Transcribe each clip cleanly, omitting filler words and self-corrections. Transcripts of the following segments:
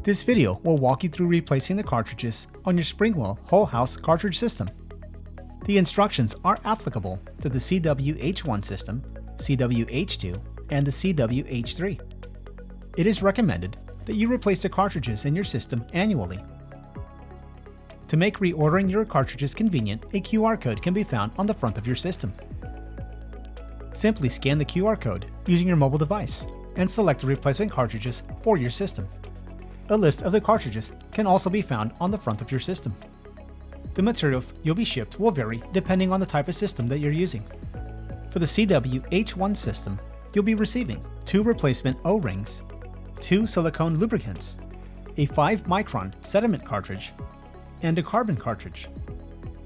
This video will walk you through replacing the cartridges on your Springwell whole house cartridge system. The instructions are applicable to the CWH1 system, CWH2, and the CWH3. It is recommended that you replace the cartridges in your system annually. To make reordering your cartridges convenient, a QR code can be found on the front of your system. Simply scan the QR code using your mobile device and select the replacement cartridges for your system. A list of the cartridges can also be found on the front of your system. The materials you'll be shipped will vary depending on the type of system that you're using. For the CWH1 system, you'll be receiving 2 replacement O-rings, 2 silicone lubricants, a 5-micron sediment cartridge, and a carbon cartridge.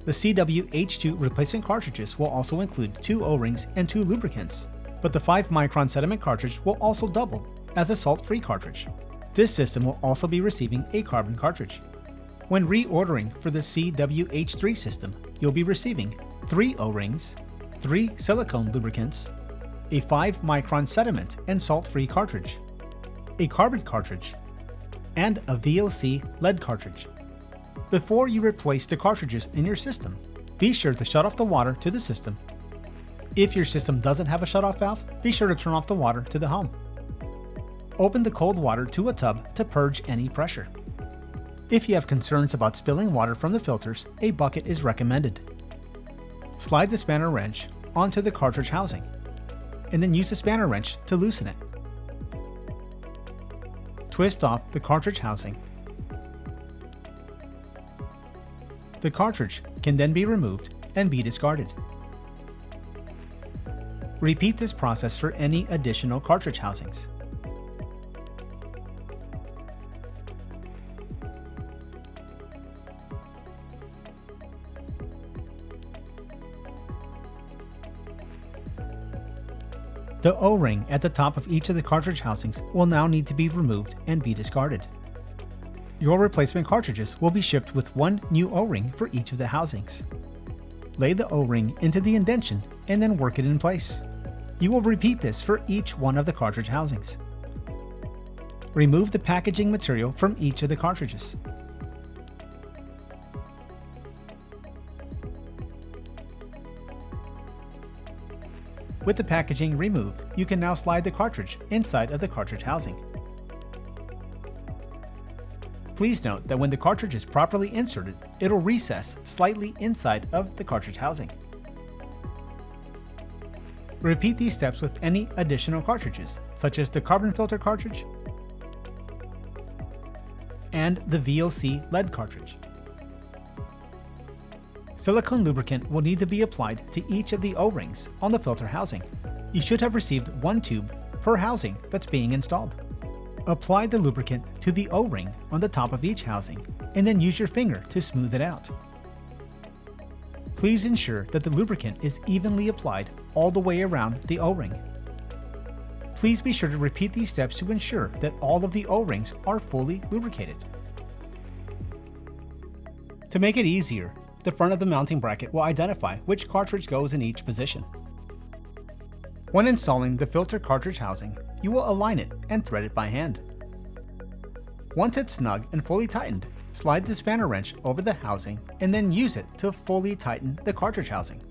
The CWH2 replacement cartridges will also include 2 O-rings and 2 lubricants, but the 5-micron sediment cartridge will also double as a salt-free cartridge. This system will also be receiving a carbon cartridge. When reordering for the CWH3 system, you'll be receiving 3 O-rings, 3 silicone lubricants, a 5-micron sediment and salt-free cartridge, a carbon cartridge, and a VOC lead cartridge. Before you replace the cartridges in your system, be sure to shut off the water to the system. If your system doesn't have a shutoff valve, be sure to turn off the water to the home. Open the cold water to a tub to purge any pressure. If you have concerns about spilling water from the filters, a bucket is recommended. Slide the spanner wrench onto the cartridge housing, and then use the spanner wrench to loosen it. Twist off the cartridge housing. The cartridge can then be removed and be discarded. Repeat this process for any additional cartridge housings. The O-ring at the top of each of the cartridge housings will now need to be removed and be discarded. Your replacement cartridges will be shipped with 1 new O-ring for each of the housings. Lay the O-ring into the indentation and then work it in place. You will repeat this for each one of the cartridge housings. Remove the packaging material from each of the cartridges. With the packaging removed, you can now slide the cartridge inside of the cartridge housing. Please note that when the cartridge is properly inserted, it'll recess slightly inside of the cartridge housing. Repeat these steps with any additional cartridges, such as the carbon filter cartridge and the VOC lead cartridge. Silicone lubricant will need to be applied to each of the O-rings on the filter housing. You should have received 1 tube per housing that's being installed. Apply the lubricant to the O-ring on the top of each housing and then use your finger to smooth it out. Please ensure that the lubricant is evenly applied all the way around the O-ring. Please be sure to repeat these steps to ensure that all of the O-rings are fully lubricated. To make it easier, the front of the mounting bracket will identify which cartridge goes in each position. When installing the filter cartridge housing, you will align it and thread it by hand. Once it's snug and fully tightened, slide the spanner wrench over the housing and then use it to fully tighten the cartridge housing.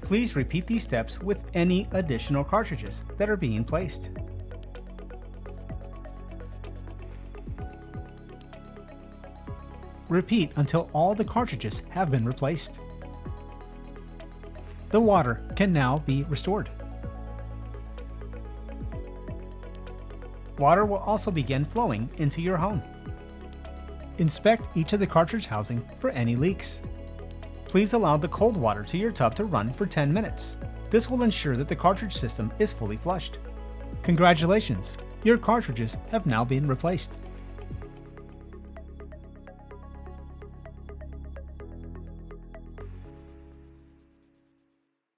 Please repeat these steps with any additional cartridges that are being placed. Repeat until all the cartridges have been replaced. The water can now be restored. Water will also begin flowing into your home. Inspect each of the cartridge housing for any leaks. Please allow the cold water to your tub to run for 10 minutes. This will ensure that the cartridge system is fully flushed. Congratulations! Your cartridges have now been replaced.